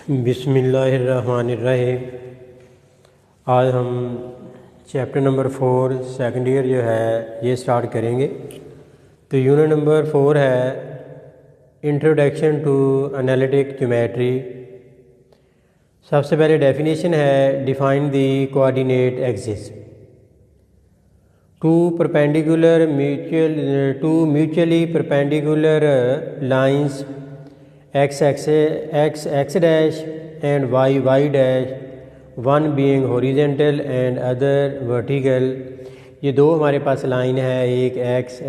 बिस्मिल्लाहिर्रहमानिर्रहीम। आज हम चैप्टर नंबर 4 सेकंड ईयर जो है ये स्टार्ट करेंगे। तो यूनिट नंबर 4 है इंट्रोडक्शन टू एनालिटिक ज्योमेट्री। सबसे पहले डेफिनेशन है define the coordinate axis. Two mutually perpendicular lines x dash and y dash, one being horizontal and other vertical। ये दो हमारे पास लाइन है, एक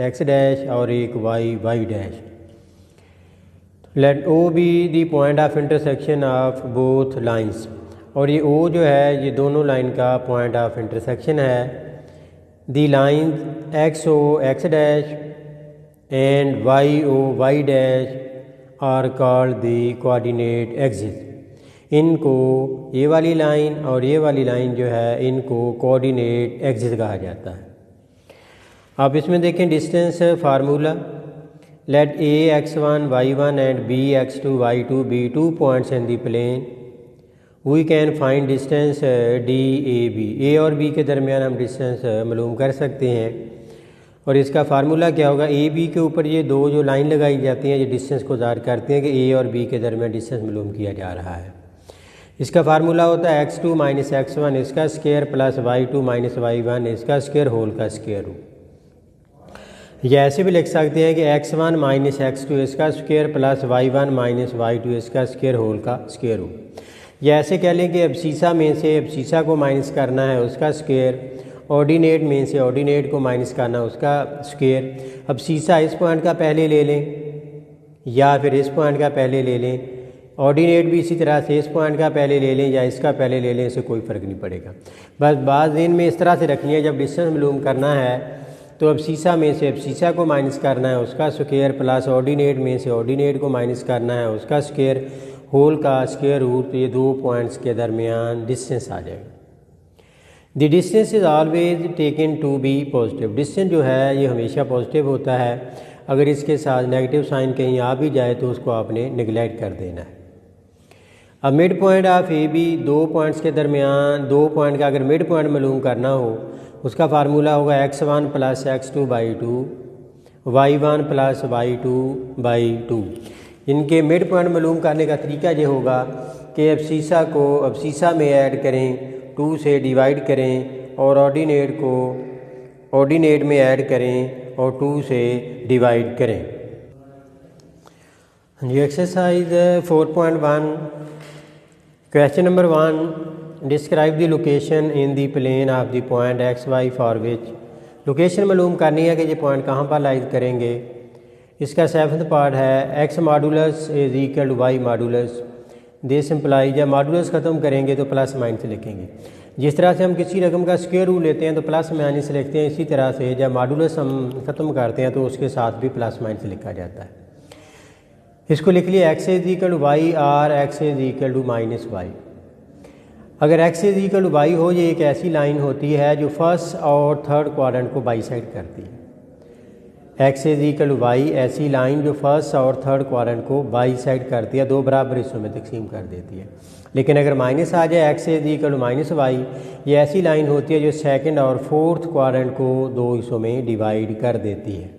x dash और एक y dash। लेट o be the point of intersection of both lines। और ये o जो है ये दोनों लाइन का पॉइंट ऑफ इंटरसेक्शन है। the line xo x dash and yo y dash are called the coordinate axis. इनको ये वाली लाइन और ये वाली लाइन जो है इनको कोऑर्डिनेट एक्सिस कहा जाता है। आप इसमें देखें distance formula. Let A x1 y1 and b x2 y2 be 2 points in the plane। We can find distance d A B. A और बी के दरमियान हम डिस्टेंस मालूम कर सकते हैं। और इसका फार्मूला क्या होगा, ए बी के ऊपर ये दो जो लाइन लगाई जाती हैं ये डिस्टेंस को ज़ाहिर करती हैं कि ए और बी के दरमियान डिस्टेंस मालूम किया जा रहा है। इसका फार्मूला होता है x2 माइनस x1 इसका square plus y2 minus y1 इसका स्क्वायर होल का स्क्वायर रूट। या ऐसे भी लिख सकते हैं कि x1 माइनस x2 इसका square plus y1 minus y2 इसका स्क्वायर होल का स्क्वायर रूट। या ऐसे कह लें कि अबसीसा में से अबसीसा को माइनस करना है उसका स्क्वायर, ऑर्डिनेट में से ऑर्डिनेट को माइनस करना उसका स्क्वायर। अब सीसा इस पॉइंट का पहले ले लें या फिर इस पॉइंट का पहले ले लें, ऑर्डिनेट भी इसी तरह से इस पॉइंट का पहले ले लें या इसका पहले ले लें, इससे कोई फ़र्क नहीं पड़ेगा। बस बात ज़हन में इस तरह से रखनी है, जब डिस्टेंस मालूम करना है तो अब सीसा में से अब सीसा को माइनस करना है उसका स्क्वायर प्लस ऑर्डिनेट में से ऑर्डिनेट को माइनस करना है उसका स्क्वायर होल का स्क्वायर रूट। तो ये दो पॉइंट्स के दरमियान डिस्टेंस आ जाएगा। The distance is always taken to be positive. Distance जो है ये हमेशा पॉजिटिव होता है। अगर इसके साथ नेगेटिव साइन कहीं आ भी जाए तो उसको आपने निगलेक्ट कर देना है। अब mid point of A B, दो पॉइंट्स के दरमियान दो पॉइंट का अगर मिड पॉइंट मालूम करना हो उसका फार्मूला होगा x1 plus x2 by 2 y1 plus y2 by 2। इनके मिड पॉइंट मालूम करने का तरीका ये होगा कि अबसीसा को अबसीसा में ऐड करें, 2 से डिवाइड करें और ऑर्डिनेट को ऑर्डिनेट में ऐड करें और 2 से डिवाइड करें। ये exercise 4.1 question number 1 describe the location in the plane of the point X Y for which. Location मालूम करनी है कि ये पॉइंट कहाँ पर लाइज करेंगे। इसका 7th पार्ट है X modulus is equal to Y modulus. This imply जब मॉडुलस ख़त्म करेंगे तो प्लस माइनस लिखेंगे। जिस तरह से हम किसी रकम का स्क्वायर रूट लेते हैं तो प्लस माइनस लिखते हैं, इसी तरह से जब मॉडुलस हम ख़त्म करते हैं तो उसके साथ भी प्लस माइनस लिखा जाता है। इसको लिख लिया x is equal to y और x is equal to minus y. अगर x is equal to y हो, ये एक ऐसी लाइन होती है जो फर्स्ट और थर्ड क्वाड्रेंट को बाईसाइड करती है। X is equal to Y ऐसी लाइन जो फर्स्ट और थर्ड क्वाड्रेंट को बाई साइड करती है, दो बराबर हिस्सों में तकसीम कर देती है। लेकिन अगर माइनस आ जाए X is equal to minus Y, ये ऐसी लाइन होती है जो सेकंड और फोर्थ क्वाड्रेंट को दो हिस्सों में डिवाइड कर देती है।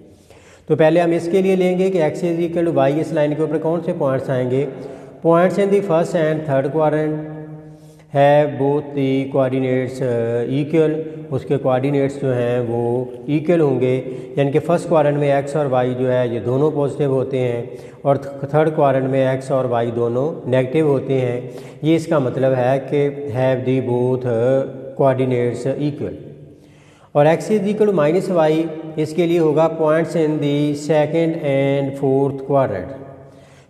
तो पहले हम इसके लिए लेंगे कि X is equal to Y, इस लाइन के ऊपर कौन से पॉइंट्स आएंगे। Points in the first and third quadrant है बोथ दी कोऑर्डिनेट्स इक्वल। उसके कोऑर्डिनेट्स जो हैं वो इक्वल होंगे, यानी कि फर्स्ट क्वाड्रेंट में एक्स और वाई जो है ये दोनों पॉजिटिव होते हैं और थर्ड क्वाड्रेंट में एक्स और वाई दोनों नेगेटिव होते हैं। ये इसका मतलब है कि have the both coordinates equal. और x is equal to minus y, इसके लिए होगा points in the second and fourth quadrant.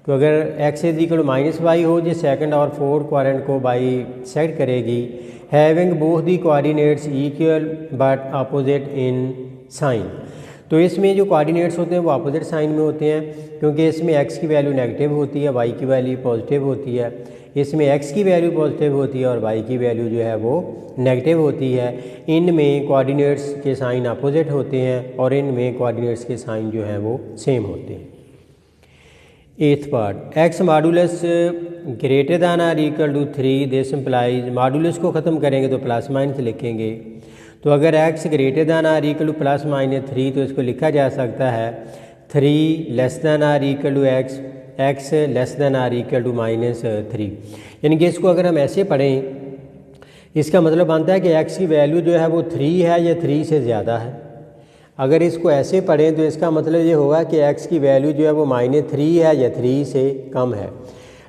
तो अगर x is equal to minus y हो जो सेकंड और फोर्थ क्वाड्रेंट को बाई साइड करेगी। Having both the coordinates equal but opposite in sign. तो इसमें जो कोऑर्डिनेट्स होते हैं वो अपोजिट साइन में होते हैं, क्योंकि इसमें एक्स की वैल्यू नेगेटिव होती है, वाई की वैल्यू पॉजिटिव होती है। इसमें एक्स की वैल्यू पॉजिटिव होती है और वाई की वैल्यू जो है वो नेगेटिव होती है। इनमें कोऑर्डिनेट्स के साइन अपोजिट होते हैं और इनमें कोऑर्डिनेट्स के साइन जो हैं वो सेम होते हैं। 8th part X modulus greater than or equal to 3, this implies modulus को ख़त्म करेंगे तो प्लस माइनस लिखेंगे। तो अगर x greater than or equal to plus minus 3 तो इसको लिखा जा सकता है 3 less than or equal to x less than or equal to -3। यानी कि इसको अगर हम ऐसे पढ़ें, इसका मतलब बनता है कि x की वैल्यू जो है वो 3 है या 3 से ज़्यादा है। अगर इसको ऐसे पढ़ें तो इसका मतलब ये होगा कि x की वैल्यू जो है वो -3 है या 3 से कम है।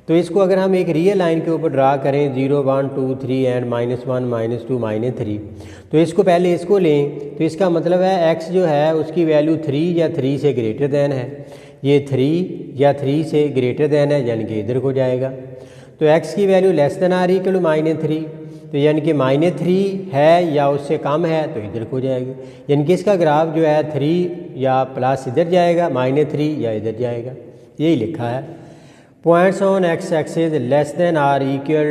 तो इसको अगर हम एक रियल लाइन के ऊपर ड्रा करें 0 1 2 3 एंड -1 -2 -3, तो इसको पहले इसको लें तो इसका मतलब है x जो है उसकी वैल्यू 3 या 3 से ग्रेटर दैन है। ये 3 या 3 से ग्रेटर दैन है यानी कि इधर को जाएगा। तो x की value less than or equal to -3, तो यानी कि -3 है या उससे कम है तो इधर को जाएगी। यानी कि इसका ग्राफ जो है 3 या प्लस इधर जाएगा, -3 या इधर जाएगा, यही लिखा है। Points on x axis less than or equal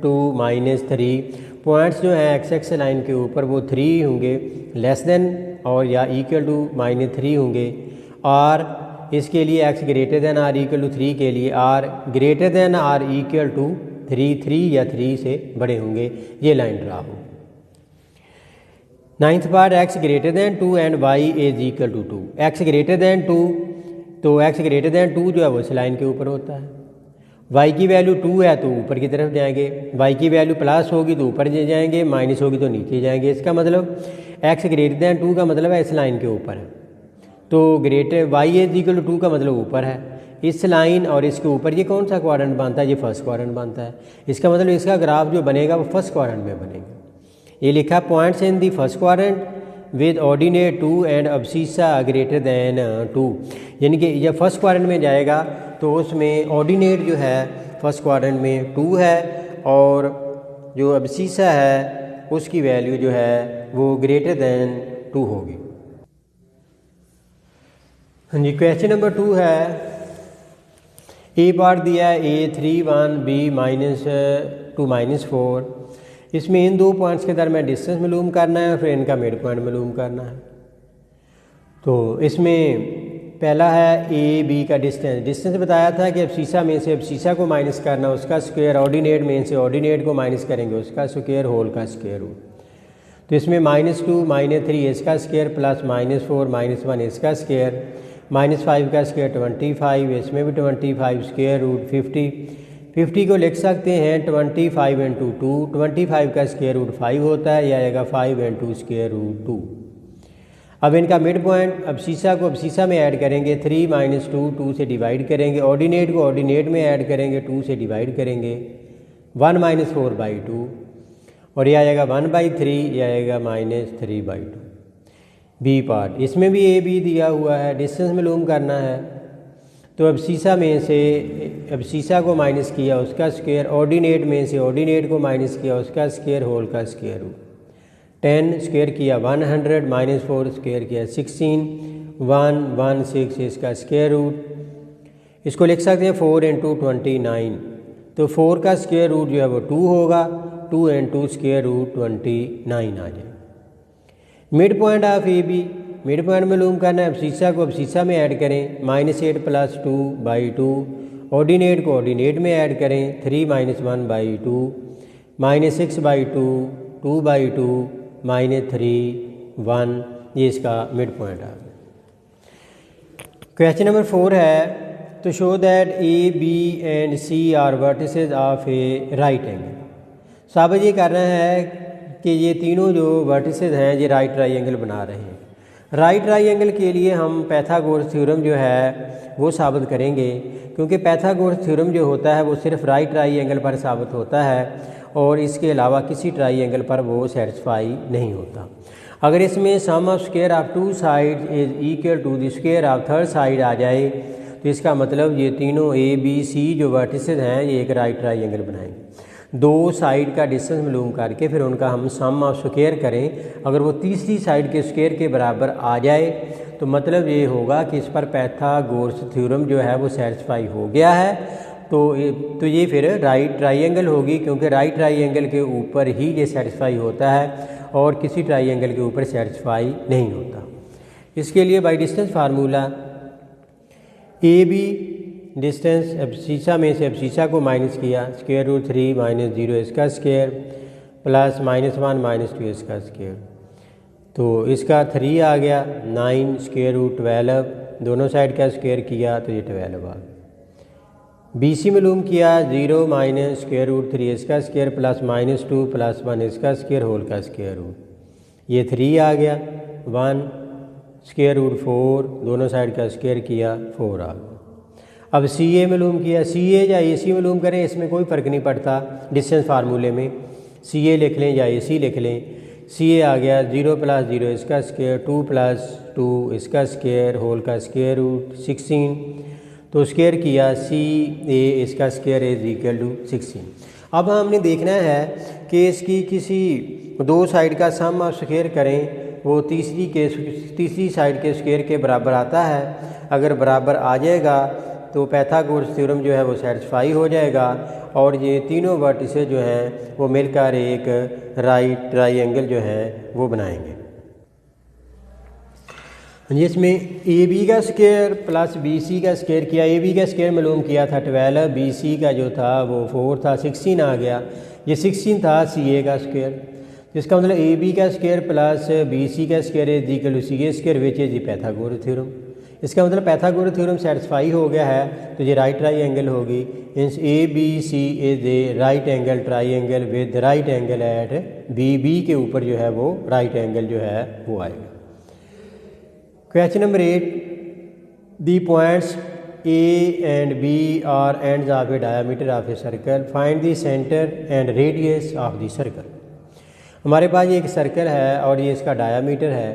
to -3, points जो हैं x एक्सिस लाइन के ऊपर वो 3 होंगे, लेस दैन और या इक्वल टू -3 होंगे। और इसके लिए x greater than or equal to 3 के लिए r greater than or equal to 3 या 3 से बड़े होंगे। ये लाइन ड्रा हो। 9th part x greater than 2 and y is equal to 2। x greater than 2, तो x ग्रेटर दैन 2 जो है वो इस लाइन के ऊपर होता है। y की वैल्यू 2 है तो ऊपर की तरफ जाएंगे, y की वैल्यू प्लस होगी तो ऊपर जाएंगे, माइनस होगी तो नीचे जाएंगे। इसका मतलब x ग्रेटर दैन 2 का मतलब है इस लाइन के ऊपर है, तो greater y is equal to 2 का मतलब ऊपर है। इस लाइन और इसके ऊपर ये कौन सा क्वाड्रेंट बनता है? ये फर्स्ट क्वाड्रेंट बनता है। इसका मतलब इसका ग्राफ जो बनेगा वो फर्स्ट क्वाड्रेंट में बनेगा। ये लिखा points in the first quadrant with ordinate 2 and abscissa greater than 2। यानी कि जब फर्स्ट क्वाड्रेंट में जाएगा तो उसमें ऑर्डिनेट जो है फर्स्ट क्वाड्रेंट में 2 है और जो अब्सिसा है उसकी वैल्यू जो है वो ग्रेटर दैन 2 होगी। हाँ जी, क्वेश्चन नंबर 2 है, ए पार्ट दिया है A3 1 B -2 -4। इसमें इन दो पॉइंट्स के दरमियान डिस्टेंस मालूम करना है और फिर इनका मिड पॉइंट मालूम करना है। तो इसमें पहला है AB का डिस्टेंस बताया था कि अब्सिसा में से अब्सिसा को माइनस करना, उसका स्क्वायर, ऑर्डिनेट में से ऑर्डिनेट को माइनस करेंगे उसका स्क्वायर, होल का स्क्वायर रूट। तो इसमें -2 -3 इसका स्क्वायर प्लस -4 -1 इसका स्क्वायर, -5 का स्क्वायर 25, इसमें भी 25 स्क्वायर रूट 50 को लिख सकते हैं 25 इंटू 2, 25 का स्क्वायर रूट 5 होता है, यह आएगा 5 इंटू स्क्वायर रूट 2। अब इनका मिड पॉइंट अब्सिसा को अब्सिसा में ऐड करेंगे, 3 -2 2 से डिवाइड करेंगे, ऑर्डिनेट को ऑर्डिनेट में ऐड करेंगे, 2 से डिवाइड करेंगे, 1 -4/2 और यह आएगा 1/3, यह आएगा -3/2। बी पार्ट, इसमें भी ए बी दिया हुआ है, डिस्टेंस मालूम करना है। तो अब्सिसा में से अब्सिसा को माइनस किया उसका स्क्वायर, ऑर्डिनेट में से ऑर्डिनेट को माइनस किया उसका स्क्वायर, होल का स्क्वायर रूट। 10 स्क्वायर किया 100, -4 स्क्वायर किया 16, 116 इसका स्क्वायर रूट। इसको लिख सकते हैं 4 इंटू 29, तो 4 का स्क्वायर रूट जो है वो 2 होगा, 2 इंटू स्क्वायर रूट 29 आ जाए। Mid point of A B, mid point मालूम करना है, अब्सिसा को अब्सिसा में ऐड करें, -8 + 2/2, ऑर्डिनेट को ऑर्डिनेट में ऐड करें, 3 -1/2, -6/2, 2/2, -3, 1, ये इसका मिड पॉइंट आ गया। क्वेश्चन नंबर 4 है, तो show that A B and C are vertices of a right angle. साबित ये करना है कि ये तीनों जो वर्टिसेस हैं ये राइट ट्राइंगल बना रहे हैं। राइट ट्राइंगल के लिए हम पाइथागोरस थ्योरम जो है वो साबित करेंगे, क्योंकि पाइथागोरस थ्योरम जो होता है वो सिर्फ राइट ट्राइंगल पर साबित होता है और इसके अलावा किसी ट्राइंगल पर वो सेटिस्फाई नहीं होता। अगर इसमें sum of square of 2 side is equal to the square of third side आ जाए तो इसका मतलब ये तीनों ए बी सी जो वर्टिसेस हैं ये एक राइट ट्राइंगल बनाएंगे। दो साइड का डिस्टेंस मालूम करके फिर उनका हम सम ऑफ स्क्वायर करें, अगर वो तीसरी साइड के स्क्वायर के बराबर आ जाए तो मतलब ये होगा कि इस पर पाइथागोरस थ्योरम जो है वो सेटिस्फाई हो गया है। तो ये फिर राइट ट्राइंगल होगी, क्योंकि राइट ट्राइंगल के ऊपर ही ये सेटिस्फाई होता है और किसी ट्राइंगल के ऊपर सेटिस्फाई नहीं होता। इसके लिए by distance formula A B distance abscissa में से एब्सिसा को माइनस किया, स्क्वायर रूट 3 माइनस 0 इसका स्क्वायर प्लस -1 माइनस 2 इसका स्क्वायर, तो इसका 3 आ गया, 9 स्क्वायर रूट 12, दोनों साइड का स्क्वायर किया तो ये 12 आ गया। BC मालूम किया 0 माइनस स्क्वायर रूट 3 इसका स्क्वायर प्लस -2 प्लस 1 इसका स्क्वायर होल का स्क्वायर रूट, ये 3 आ गया, 1 स्क्वायर रूट 4, दोनों साइड का स्क्वायर किया 4 आ गया। अब CA मालूम किया, CA या AC मालूम करें इसमें कोई फ़र्क नहीं पड़ता, डिस्टेंस फार्मूले में CA लिख लें या AC लिख लें। CA आ गया 0 प्लस 0 इसका स्क्वायर 2 प्लस 2 इसका स्क्वायर होल का स्क्वायर रूट 16, तो स्क्वायर किया CA इसका स्क्वायर इज इक्वल टू 16। अब हमने देखना है कि इसकी किसी दो साइड का सम और स्क्वायर करें वो तीसरी साइड के स्क्वायर के बराबर आता है। अगर बराबर आ जाएगा तो पाइथागोरस थ्योरम जो है वो सेटिस्फाई हो जाएगा और ये तीनों वर्टिसेस जो हैं वो मिलकर एक राइट ट्रायंगल जो है वो बनाएंगे, जिसमें AB का स्क्वायर प्लस BC का स्क्वायर किया। AB का स्क्वायर मालूम किया था 12, BC का जो था वो 4 था, 16 आ गया, ये 16 था CA का स्क्वायर, जिसका मतलब AB का स्क्वायर प्लस BC का square is equal to CA square which is Pythagoras theorem. इसका मतलब पाइथागोरस थ्योरम सेटिस्फाई हो गया है, तो ये राइट ट्रायंगल होगी। Means ABC is a right angle triangle with right angle at BB के ऊपर जो है वो राइट एंगल जो है वो आएगा। Question number 8, the points A and B are ends of a diameter of a circle, find the center and radius of the circle। हमारे पास ये एक सर्कल है और ये इसका डायामीटर है,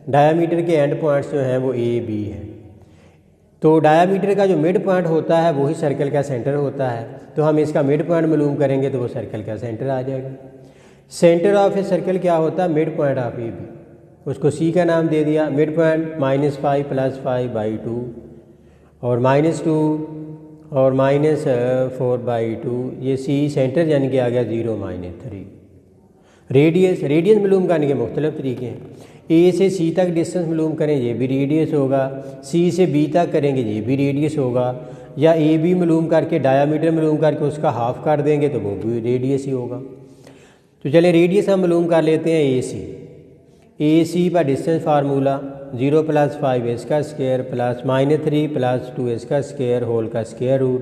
डायामीटर के एंड पॉइंट्स जो हैं वो A B है, तो डायामीटर का जो मिड पॉइंट होता है वही सर्कल का सेंटर होता है, तो हम इसका मिड पॉइंट मालूम करेंगे तो वो सर्कल का सेंटर आ जाएगा। सेंटर ऑफ ए सर्कल क्या होता है? मिड पॉइंट ऑफ AB, उसको C का नाम दे दिया। मिड पॉइंट -5 + 5/2 और -2 और -4/2, ये C सेंटर यानी कि आ गया 0 -3। रेडियस मालूम करने के मुख्तलिफ तरीके हैं। A से C तक डिस्टेंस मालूम करें, ये भी रेडियस होगा। C से B तक करेंगे, ये भी रेडियस होगा। या AB मालूम करके डायामीटर मालूम करके उसका हाफ कर देंगे तो वो भी रेडियस ही होगा। तो चले रेडियस हम मालूम कर लेते हैं AC का डिस्टेंस फार्मूला 0 + 5 इसका स्क्वायर प्लस -3 + 2 इसका स्क्वायर होल का स्क्वायर रूट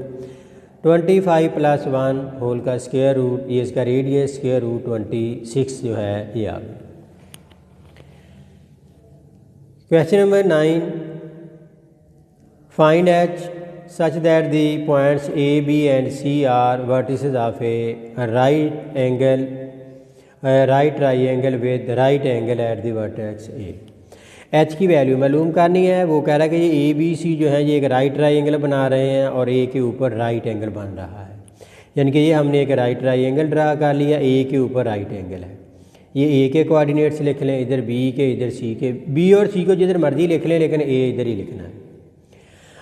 25 + 1 होल का स्क्वायर रूट, ये इसका रेडियस स्क्वायर रूट 26 जो है ये आ गया। Question number 9, find H such that the points A, B and C are vertices of a right triangle with right angle at the vertex A। H की value मालूम करनी है। वो कह रहा है कि ये ABC जो है ये एक राइट ट्रायंगल बना रहे हैं और A के ऊपर राइट एंगल बन रहा है, यानी कि ये हमने एक राइट ट्रायंगल ड्रा कर लिया, A के ऊपर राइट एंगल है। ये A के कोऑर्डिनेट्स लिख लें, इधर B के इधर C के, B और C को जिधर मर्जी लिख लें लेकिन A इधर ही लिखना है।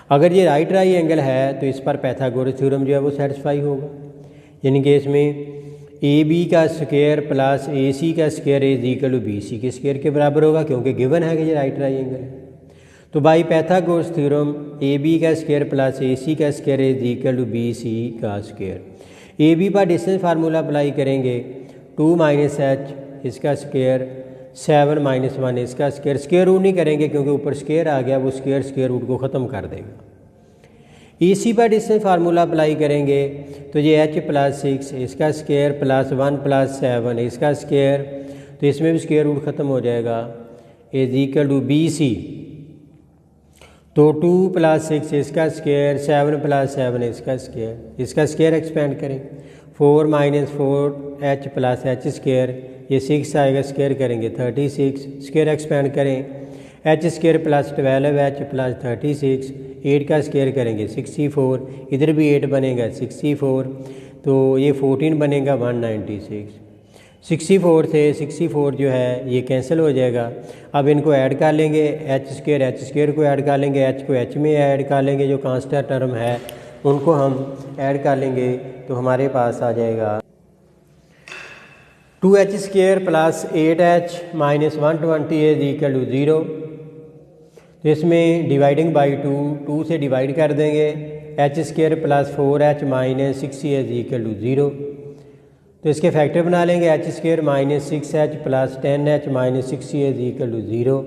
अगर ये राइट ट्रायंगल है तो इस पर पाइथागोरस थ्योरम जो है वो सेटिस्फाई होगा, यानी कि इसमें AB का स्क्वायर प्लस AC का square is equal to BC के स्क्वायर के बराबर होगा, क्योंकि गिवन है कि ये राइट ट्रायंगल है। तो बाई पाइथागोरस थ्योरम AB का स्क्वायर प्लस AC का square is equal to BC का स्क्वायर। AB पर डिस्टेंस फार्मूला अप्लाई करेंगे, 2 - h इसका स्क्वायर 7 - 1 इसका स्क्वायर। स्क्वायर रूट नहीं करेंगे क्योंकि ऊपर स्क्वायर आ गया, वो स्क्वायर रूट को ख़त्म कर देगा। AC पर डिस्टेंस फार्मूला अप्लाई करेंगे तो ये H + 6 इसका स्क्वायर प्लस 1 + 7 इसका स्क्वायर, तो इसमें भी स्क्वायर रूट ख़त्म हो जाएगा, इज इक्वल टू BC। तो 2 + 6 इसका स्क्वायर 7 + 7 इसका स्क्वायर एक्सपेंड करें, 4 - 4 H + H स्क्वायर, ये 6 आएगा, स्क्वायर करेंगे 36, स्क्वायर एक्सपेंड करें, H square plus 12H plus 36, 8 का स्क्वायर करेंगे 64, इधर भी 8 बनेगा 64, तो ये 14 बनेगा 196। 64 से 64 जो है ये कैंसिल हो जाएगा। अब इनको ऐड कर लेंगे, H स्क्वायर को ऐड कर लेंगे, H को H में ऐड कर लेंगे, जो कांस्टेंट टर्म है उनको हम ऐड कर लेंगे, तो हमारे पास आ जाएगा 2H square plus 8H minus 120 is equal to 0। तो इसमें डिवाइडिंग बाई 2 से डिवाइड कर देंगे, H square plus 4h minus 6 is equal to 0। तो इसके फैक्टर बना लेंगे, H square minus 6h plus 10h minus 6 is equal to 0।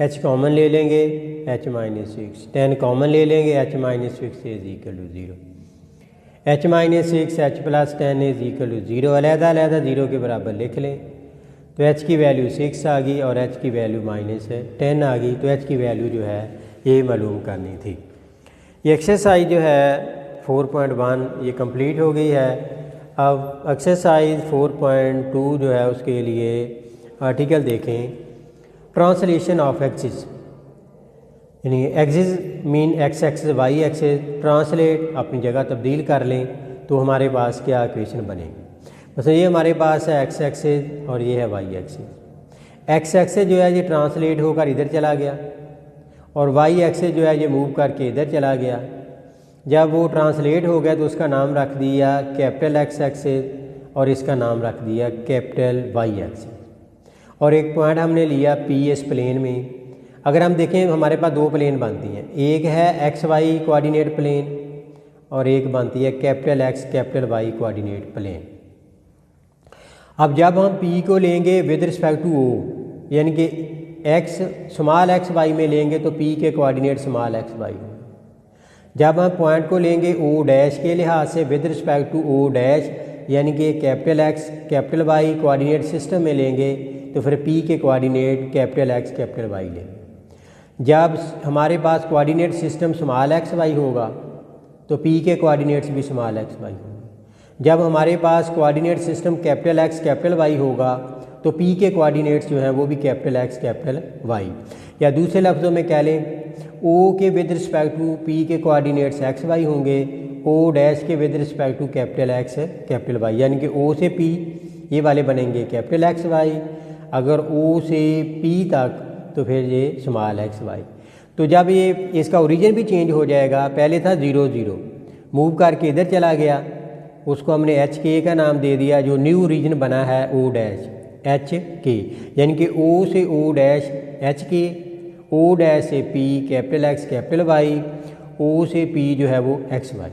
H common ले लेंगे, h माइनस 6, 10 कॉमन ले लेंगे, h minus 6 is equal to 0। h minus 6 h plus 10 is equal to 0 अलहदा अलहदा 0 के बराबर लिख लें। तो h की वैल्यू 6 आ गई और h की वैल्यू माइनस 10 आ गई। तो h की वैल्यू जो है ये मालूम करनी थी। ये एक्सरसाइज जो है 4.1 ये कंप्लीट हो गई है। अब एक्सरसाइज 4.2 जो है उसके लिए आर्टिकल देखें, ट्रांसलेशन ऑफ एक्सिस, यानी axis mean X axis Y axis, translate अपनी जगह तब्दील कर लें तो हमारे पास क्या इक्वेशन बनेगी। मतलब ये हमारे पास है एक्स एक्सिस और ये है वाई एक्सिस। एक्स एक्सिस जो है ये ट्रांसलेट होकर इधर चला गया और वाई एक्सिस जो है ये मूव करके इधर चला गया। जब वो ट्रांसलेट हो गया तो उसका नाम रख दिया कैपिटल एक्स एक्सिस और इसका नाम रख दिया कैपिटल वाई एक्सिस। और एक पॉइंट हमने लिया पी इस प्लेन में। अगर हम देखें हमारे पास दो प्लेन बनती हैं, एक है एक्स वाई कोऑर्डिनेट प्लेन और एक बनती है capital X capital Y coordinate plane. अब जब हम पी को लेंगे विद रिस्पेक्ट टू ओ, यानी कि एक्स स्मॉल एक्स वाई में लेंगे तो पी के कोऑर्डिनेट स्मॉल एक्स वाई। जब हम पॉइंट को लेंगे ओ डैश के लिहाज से with respect to O dash, यानी कि capital X capital Y coordinate system में लेंगे तो फिर पी के coordinate capital X capital Y लेंगे। जब हमारे पास coordinate system small x y होगा तो पी के कोऑर्डिनेट्स भी स्मॉल एक्स वाई होंगे। जब हमारे पास coordinate system capital X capital Y होगा तो पी के कोऑर्डिनेट्स जो हैं वो भी कैपिटल एक्स कैपिटल वाई, या दूसरे लफ्ज़ों में कह लें ओ के विद रिस्पेक्ट टू पी के कोऑर्डिनेट्स एक्स वाई होंगे, ओ डैश के with respect to capital X capital Y, यानी कि ओ से पी ये वाले बनेंगे कैपिटल एक्स वाई, अगर ओ से पी तक तो फिर ये स्मॉल एक्स वाई। तो जब ये इसका ओरिजिन भी चेंज हो जाएगा, पहले था 0 0 मूव करके इधर चला गया, उसको हमने एच के का नाम दे दिया। जो न्यू रीजन बना है ओ डैश एच के, यानी कि ओ से ओ dash h k, O dash से P capital X capital Y, O से पी जो है वो x y.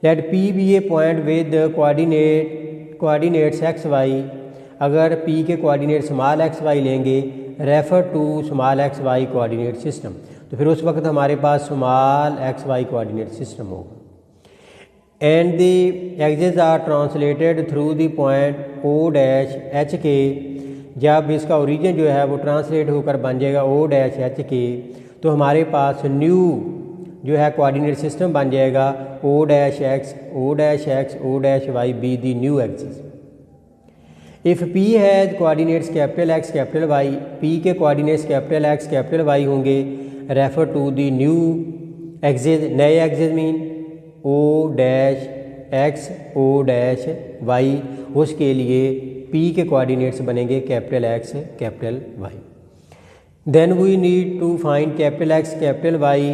Let P be a point with coordinates x y. अगर पी के कोऑर्डिनेट स्मॉल एक्स वाई लेंगे refer to small x y coordinate system, तो फिर उस वक्त हमारे पास small x y coordinate system होगा। And the axis are translated through the point O dash h k. जब इसका ओरिजिन जो है वो ट्रांसलेट होकर बन जाएगा ओ डैश एच के, तो हमारे पास न्यू जो है कोऑर्डिनेट सिस्टम बन जाएगा O dash x O dash x O dash y be the new axis. If P has coordinates capital X capital Y, P के coordinates capital X capital Y होंगे, refer to the new axis. नए axis mean O dash x O dash y, उसके लिए P के coordinates बनेंगे capital X capital Y. Then we need to find capital X capital Y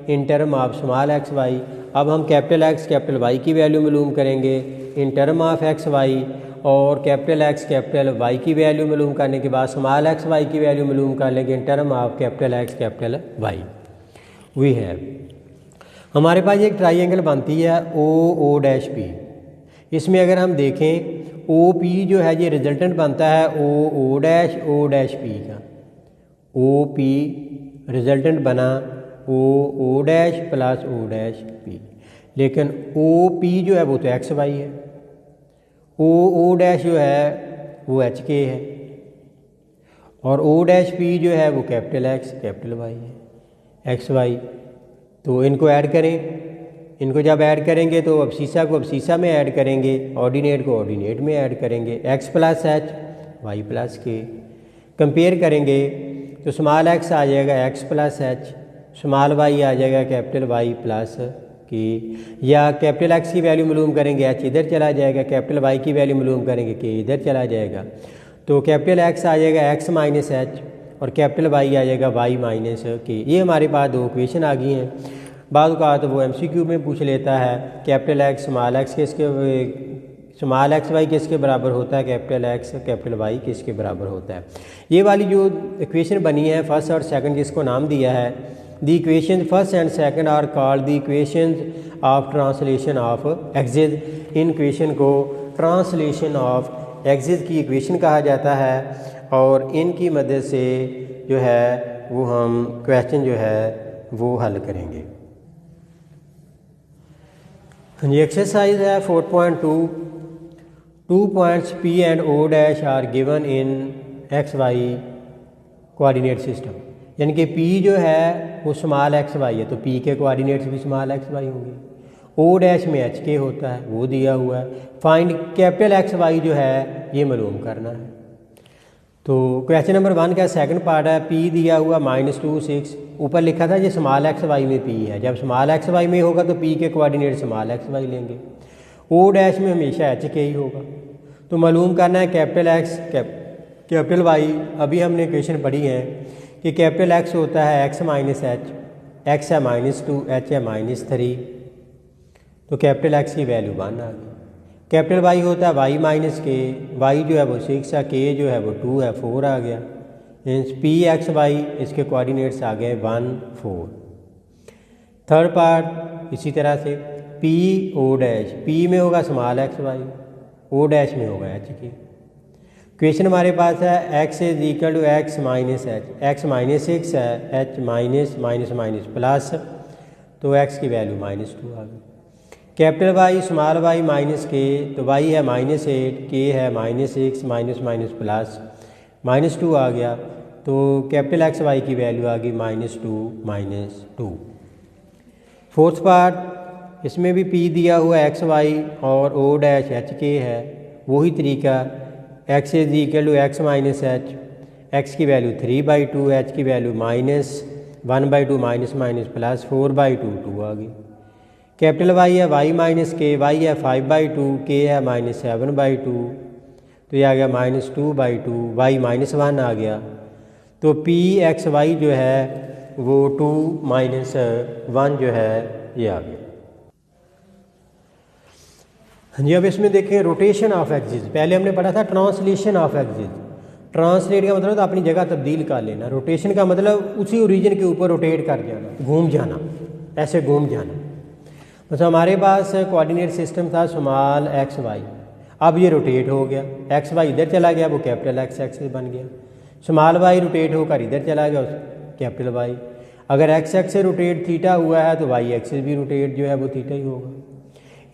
in term of small x Y. अब हम capital X capital Y की value मालूम करेंगे in term of X Y, और capital X capital Y की value मालूम करने के बाद स्मॉल एक्स वाई की वैल्यू मालूम कर लेंगे in term of capital X capital Y. We have, हमारे पास एक ट्राइंगल बनती है ओ ओ डैश पी। इसमें अगर हम देखें ओ पी जो है ये रिजल्टेंट बनता है ओ डैश पी का। ओ पी रिजल्टेंट बना O dash plus O dash P, लेकिन ओ पी जो है वो तो एक्स वाई है, ओ डैश जो है वो एच के है, और ओ डैश पी जो है वो कैपिटल एक्स कैपिटल वाई है एक्स वाई। तो इनको ऐड करें, इनको जब ऐड करेंगे तो अबसीसा को अबसीसा में ऐड करेंगे, ऑर्डिनेट को ऑर्डिनेट में ऐड करेंगे, x plus h y plus k. Compare करेंगे तो स्मॉल एक्स आ जाएगा x plus h, small y आ जाएगा कैपिटल वाई प्लस के, या कैपिटल एक्स की वैल्यू मालूम करेंगे एच इधर चला जाएगा, कैपिटल वाई की वैल्यू मालूम करेंगे के इधर चला जाएगा। तो कैपिटल एक्स आ जाएगा एक्स माइनस एच और कैपिटल वाई आ जाएगा वाई माइनस के। ये हमारे पास दो इक्वेशन आ गई हैं। बाद का तो वो एमसीक्यू में पूछ लेता है कैपिटल एक्स स्मॉल एक्स किसके, स्मॉल एक्स वाई किसके बराबर होता है, कैपिटल एक्स कैपिटल वाई किसके बराबर होता है। ये वाली जो इक्वेशन बनी है फर्स्ट और सेकंड जिसको नाम दिया है the equation first and second are called the equations of translation of axis. इन इक्वेशन को ट्रांसलेशन ऑफ एक्सिस की इक्वेशन कहा जाता है और इनकी मदद से जो है वो हम क्वेश्चन जो है वो हल करेंगे। ये एक्सरसाइज है 4.2। 2 points P and O dash are given in XY coordinate system, यानी कि P जो है वो स्मॉल XY है तो P के कोऑर्डिनेट्स भी स्मॉल XY होंगे। O डैश में HK होता है वो दिया हुआ है। फाइंड कैपिटल XY जो है ये मालूम करना है। तो क्वेश्चन नंबर 1 का सेकंड पार्ट है, P दिया हुआ -2 6। ऊपर लिखा था ये स्मॉल XY में P है, जब स्मॉल XY में होगा तो P के कोऑर्डिनेट स्मॉल XY लेंगे। O डैश में हमेशा HK ही होगा। तो मालूम करना है कैपिटल X कैपिटल Y। अभी हमने इक्वेशन पढ़ी है कि कैपिटल X होता है X माइनस H, X है -2, H है -3, तो कैपिटल X की वैल्यू 1 आ गई। कैपिटल Y होता है Y माइनस K, Y जो है वो 6 है, K जो है वो 2 है, 4 आ गया। मीन्स PXY इसके कोऑर्डिनेट्स आ गए 1 4। थर्ड पार्ट इसी तरह से PO डैश, P में होगा स्मॉल XY, O डैश में होगा HK। क्वेश्चन हमारे पास है x is equal to x minus H, x -6 है, h minus minus minus plus, तो x की वैल्यू -2 आ गई। Capital Y small y minus K, तो y है -8, K है -6, माइनस माइनस प्लस -2 आ गया, तो कैपिटल XY की वैल्यू आ गई -2 -2। फोर्थ पार्ट इसमें भी P दिया हुआ XY और O डैश HK है, वही तरीका x is equal to x minus H, x की वैल्यू 3/2, h की वैल्यू -1/2 माइनस माइनस प्लस 4/2 2 आ गई। कैपिटल Y है y माइनस K, y है 5/2, K है -7/2, तो ये आ गया -2/2, y -1 आ गया, तो PXY जो है वो 2 - 1 जो है ये आ गया। हाँ जी, अब इसमें देखें रोटेशन ऑफ एक्सिस। पहले हमने पढ़ा था ट्रांसलेशन ऑफ एक्सिस। ट्रांसलेट का मतलब तो अपनी जगह तब्दील कर लेना, रोटेशन का मतलब उसी ओरिजिन के ऊपर रोटेट कर जाना, घूम जाना, ऐसे घूम जाना। मतलब हमारे पास कोऑर्डिनेट सिस्टम था स्मॉल XY, अब ये रोटेट हो गया, XY इधर चला गया, वो कैपिटल X एक्सिस बन गया। स्मॉल y रोटेट होकर इधर चला गया, कैपिटल Y। अगर X एक्सिस रोटेट थीटा हुआ है तो Y एक्सिस भी रोटेट जो है वो थीटा ही होगा।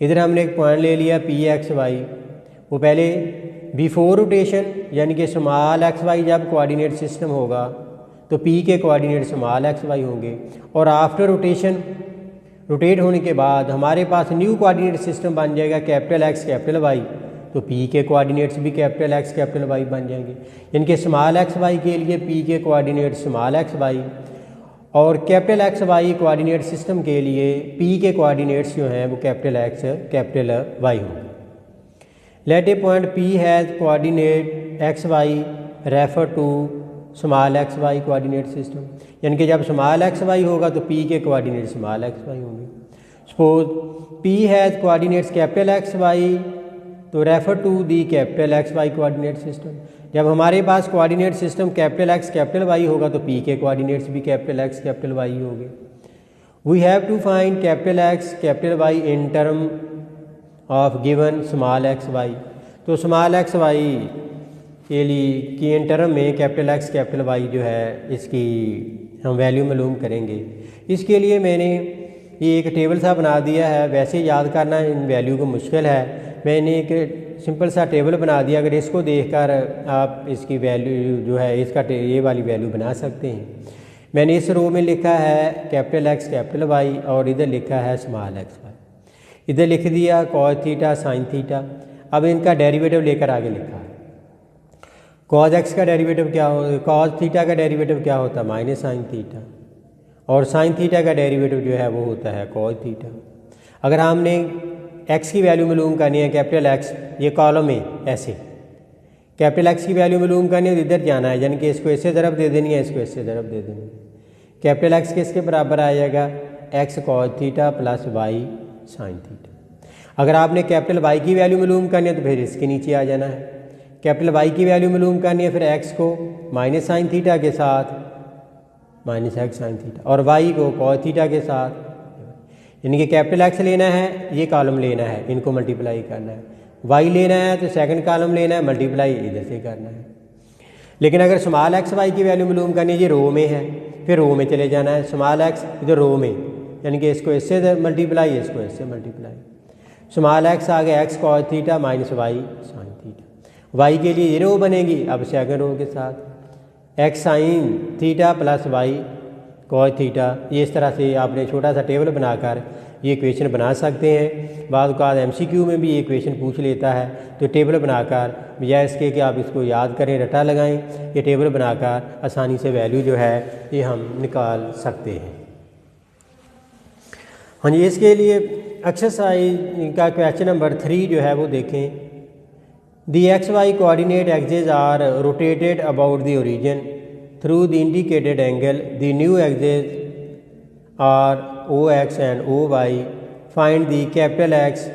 इधर हमने एक पॉइंट ले लिया PXY, वो पहले बिफोर रोटेशन यानी कि स्मॉल XY जब कोऑर्डिनेट सिस्टम होगा तो P के कोऑर्डिनेट स्मॉल XY होंगे, और आफ्टर रोटेशन रोटेट होने के बाद हमारे पास न्यू कोऑर्डिनेट सिस्टम बन जाएगा कैपिटल X कैपिटल Y, तो P के कोऑर्डिनेट्स भी कैपिटल X कैपिटल Y बन जाएंगे। इनके स्मॉल XY के लिए P के कोऑर्डिनेट स्मॉल XY और कैपिटल XY कोऑर्डिनेट सिस्टम के लिए P के कोऑर्डिनेट्स जो हैं वो कैपिटल X कैपिटल Y होंगे। Let a point P has coordinate XY refer to small XY coordinate system, यानी कि जब स्मॉल XY होगा तो P के कोऑर्डिनेट स्मॉल XY होंगे। Suppose P has coordinates capital XY, तो refer to the capital XY coordinate system. जब हमारे पास coordinate system capital X capital Y होगा तो P के कोऑर्डिनेट्स भी कैपिटल X कैपिटल Y होंगे। We have to find capital X capital Y in term of given small XY, तो small XY के लिए की इन टर्म में कैपिटल X कैपिटल Y जो है इसकी हम वैल्यू मालूम करेंगे। इसके लिए मैंने ये एक टेबल सा बना दिया है, वैसे याद करना इन वैल्यू को मुश्किल है, मैंने एक सिंपल सा टेबल बना दिया। अगर इसको देखकर आप इसकी वैल्यू जो है इसका ये वाली वैल्यू बना सकते हैं। मैंने इस रो में लिखा है कैपिटल X कैपिटल Y और इधर लिखा है स्मॉल XY, इधर लिख दिया कॉस थीटा साइन थीटा। अब इनका डेरिवेटिव लेकर आगे लिखा है। कॉस X का डेरिवेटिव क्या हो, कॉस थीटा का डेरिवेटिव क्या होता है माइनस साइन थीटा, और साइन थीटा का डेरिवेटिव जो है वो होता है कॉस थीटा। अगर हमने x की वैल्यू मालूम करनी है कैपिटल X, ये कॉलम में ऐसे कैपिटल X की वैल्यू मालूम करनी है तो इधर जाना है, यानी कि इसको इससे ज़रब दे देनी है, इसको इससे ज़रब दे देनी है। कैपिटल X किसके बराबर आ जाएगा, x cos theta plus y sine theta. अगर आपने कैपिटल Y की वैल्यू मालूम करनी है तो फिर इसके नीचे आ जाना है। कैपिटल Y की वैल्यू मालूम करनी है फिर x को माइनस साइन थीटा के साथ माइनस एक्स साइन थीटा, और वाई को कॉस थीटा के साथ, यानी कि कैपिटल एक्स लेना है, ये कॉलम लेना है, इनको मल्टीप्लाई करना है, वाई लेना है तो सेकंड कॉलम लेना है, मल्टीप्लाई इधर से करना है। लेकिन अगर स्मॉल एक्स वाई की वैल्यू मालूम करनी है, ये रो में है, फिर रो में चले जाना है, स्मॉल एक्स इधर रो में, यानी कि इसको इससे मल्टीप्लाई, इसको इससे मल्टीप्लाई। स्मॉल एक्स आ गया X cos theta minus Y sine theta, Y के लिए ये रो बनेगी अब सेकंड रो के साथ, X sine theta plus Y cos theta. ये इस तरह से आपने छोटा सा टेबल बनाकर ये इक्वेशन बना सकते हैं। बाद का MCQ में भी ये इक्वेशन पूछ लेता है, तो टेबल बनाकर बजाय इसके कि आप इसको याद करें, रटा लगाएं, ये टेबल बनाकर आसानी से वैल्यू जो है ये हम निकाल सकते हैं। हाँ जी, इसके लिए एक्सरसाइज का क्वेश्चन नंबर 3 जो है वो देखें। The XY coordinate axes are rotated about the origin through the indicated angle, the new axes are OX and OY, find the capital X,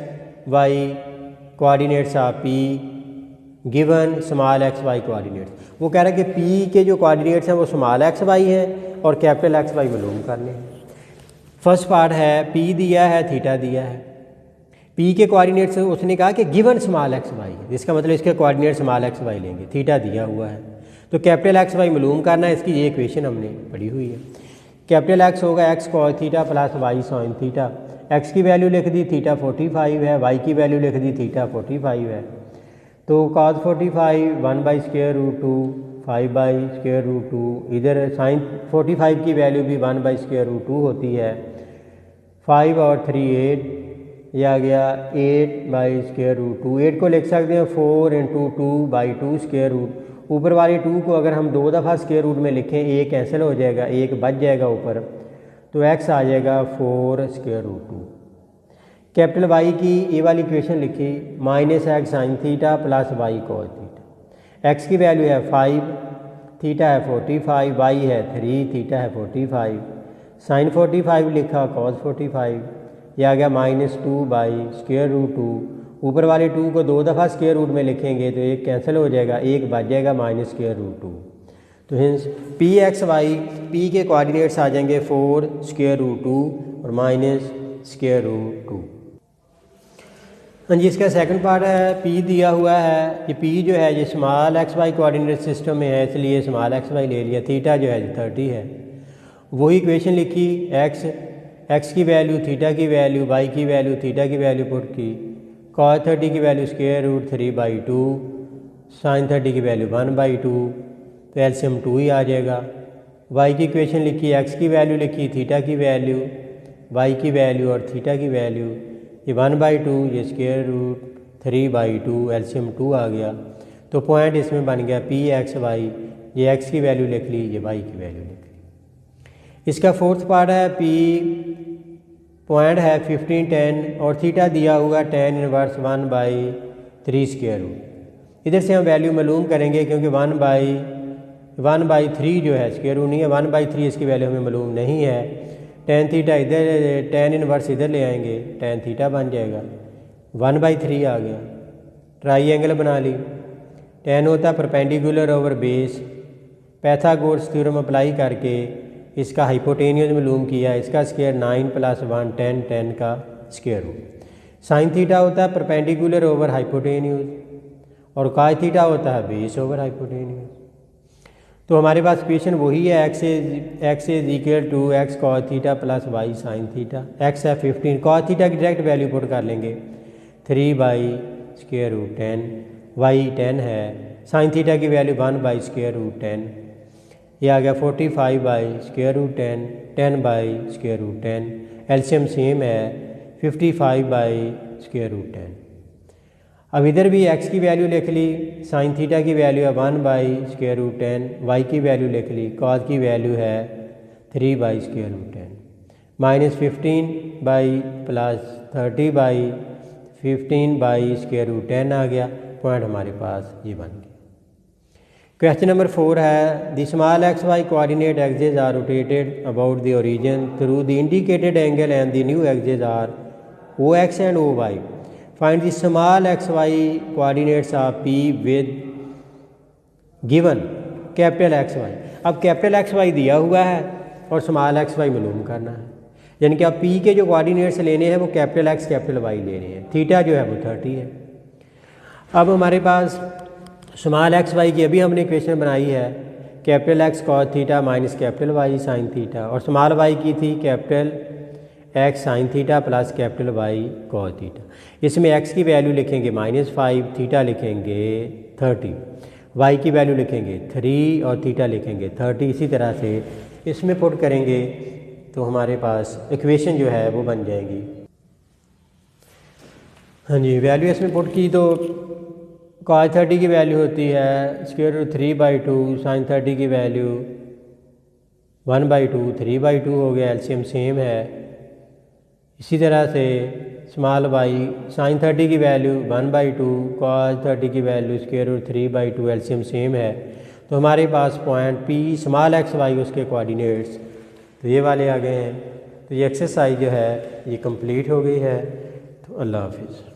Y coordinates of P given small x y coordinates। वो कह रहा है कि P के जो coordinates हैं वो small x Y हैं और कैपिटल एक्स वाई मालूम करने हैं। फर्स्ट पार्ट है P दिया है, थीटा दिया है, P के कोऑर्डिनेट्स उसने कहा कि गिवन स्मॉल एक्स वाई है, जिसका मतलब इसके कोऑर्डिनेट स्मॉल एक्स वाई लेंगे, थीटा दिया हुआ है, तो कैपिटल एक्स वाई मालूम करना है। इसकी ये इक्वेशन हमने पढ़ी हुई है। कैपिटल एक्स होगा X cos theta plus Y sine theta, X की वैल्यू लिख दी थीटा 45 है, वाई की वैल्यू लिख दी थीटा 45 है, तो कॉस 45 1/√2 5/√2, इधर साइन 45 की वैल्यू भी 1/√2 होती है, 5 और 3 8, यह आ गया 8/√2। 8 को लिख सकते हैं 4 × 2/2 ऊपर वाले 2 को अगर हम 2 दफ़ा स्क्वायर रूट में लिखें, एक कैंसिल हो जाएगा, एक बच जाएगा ऊपर, तो x आ जाएगा 4√2। कैपिटल y की ये वाली इक्वेशन लिखी, minus X sine theta plus Y cos theta. x की वैल्यू है 5, थीटा है 45, y है 3, थीटा है 45, साइन 45 लिखा, कॉस 45, यह आ गया -2/√2। ऊपर वाले 2 को 2 दफ़ा स्क्वायर रूट में लिखेंगे तो एक कैंसिल हो जाएगा, एक बच जाएगा -√2। तो हिंस PXY, P के कोऑर्डिनेट्स आ जाएंगे 4√2 और -√2। हाँ जी, इसका सेकंड पार्ट है, P दिया हुआ है, ये P जो है ये स्मॉल XY कोऑर्डिनेट सिस्टम में है, इसलिए स्मॉल XY ले लिया, थीटा जो है 30 है। वही इक्वेशन लिखी, x की वैल्यू, थीटा की वैल्यू, y की वैल्यू, थीटा की वैल्यू पुट की, cos 30 की वैल्यू √3/2, sin 30 की वैल्यू 1/2, तो एलसीएम 2 ही आ जाएगा। y की इक्वेशन लिखी, x की वैल्यू लिखी, थीटा की वैल्यू, y की वैल्यू और थीटा की वैल्यू, ये 1/2, ये √3/2, एलसीएम 2 आ गया। तो पॉइंट इसमें बन गया PXY, ये x की वैल्यू लिख ली, ये y की वैल्यू लिख ली। इसका फोर्थ पार्ट है, P पॉइंट है 15 10 और थीटा दिया हुआ tan इनवर्स 1/3 स्क्वायर रूट। इधर से हम वैल्यू मालूम करेंगे क्योंकि 1/3 जो है स्क्वायर रूट नहीं है, 1/3 इसकी वैल्यू हमें मालूम नहीं है। tan थीटा इधर, tan इनवर्स इधर ले आएंगे, tan थीटा बन जाएगा, 1/3 आ गया। ट्राइएंगल बना ली, tan होता है perpendicular over base, Pythagoras theorem apply करके इसका हाइपोटेन्यूज मालूम किया, इसका स्क्वायर 9 + 1 10, 10 का स्क्वायर रूट। साइन थीटा होता है परपेंडिकुलर ओवर हाइपोटेन्यूज और cos थीटा होता है बेस ओवर हाइपोटेन्यूज। तो हमारे पास इक्वेशन वही है, x is equal to x cos theta plus y sine theta. x है 15, cos थीटा की डायरेक्ट वैल्यू पुट कर लेंगे, 3/√10, y 10 है, साइन थीटा की वैल्यू 1/√10, ये आ गया 45/√10, 10/√10, एलसीएम सेम है 55/√10। अब इधर भी x की वैल्यू लिख ली, साइन थीटा की वैल्यू है 1/√10, y की वैल्यू लिख ली, cos की वैल्यू है 3/√10, -15/+30/15/√10 आ गया। पॉइंट हमारे पास ये बन गया। क्वेश्चन नंबर 4 है, the small XY coordinate axes are rotated about the origin through the indicated angle and the new axes are OX and OY। Find the small XY coordinates of P with given capital X Y. अब capital X Y दिया हुआ है और small x Y मालूम करना है, यानी कि आप पी के जो कोऑर्डिनेट्स लेने हैं वो कैपिटल एक्स कैपिटल वाई लेने हैं। थीटा जो है वो 30 है। अब हमारे पास स्मॉल एक्स वाई की अभी हमने इक्वेशन बनाई है capital X cos theta minus capital Y sine theta, और स्मॉल वाई की थी capital X sine theta plus capital Y cos theta. इसमें एक्स की वैल्यू लिखेंगे -5, थीटा लिखेंगे 30, वाई की वैल्यू लिखेंगे 3 और थीटा लिखेंगे 30। इसी तरह से इसमें पुट करेंगे तो हमारे पास इक्वेशन जो है वो बन जाएगी। हाँ जी, वैल्यू इसमें पुट की तो cos 30 की वैल्यू होती है √3/2, साइन 30 की वैल्यू 1/2, 3/2 हो गया, एलसीएम सेम है। इसी तरह से स्मॉल वाई साइन 30 की वैल्यू 1/2, cos 30 की वैल्यू √3/2, एलसीएम सेम है। तो हमारे पास point P small x y उसके कोऑर्डिनेट्स तो ये वाले आ गए हैं। तो ये एक्सरसाइज जो है ये कंप्लीट हो गई है। तो अल्लाह हाफिज़।